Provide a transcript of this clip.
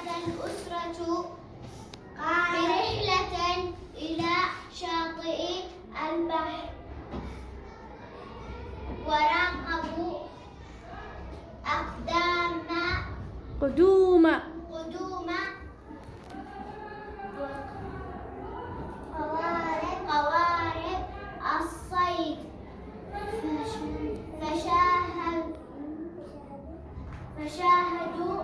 الأسرة برحلة إلى شاطئ البحر وراقبوا قدوم قوارب الصيد فشاهدوا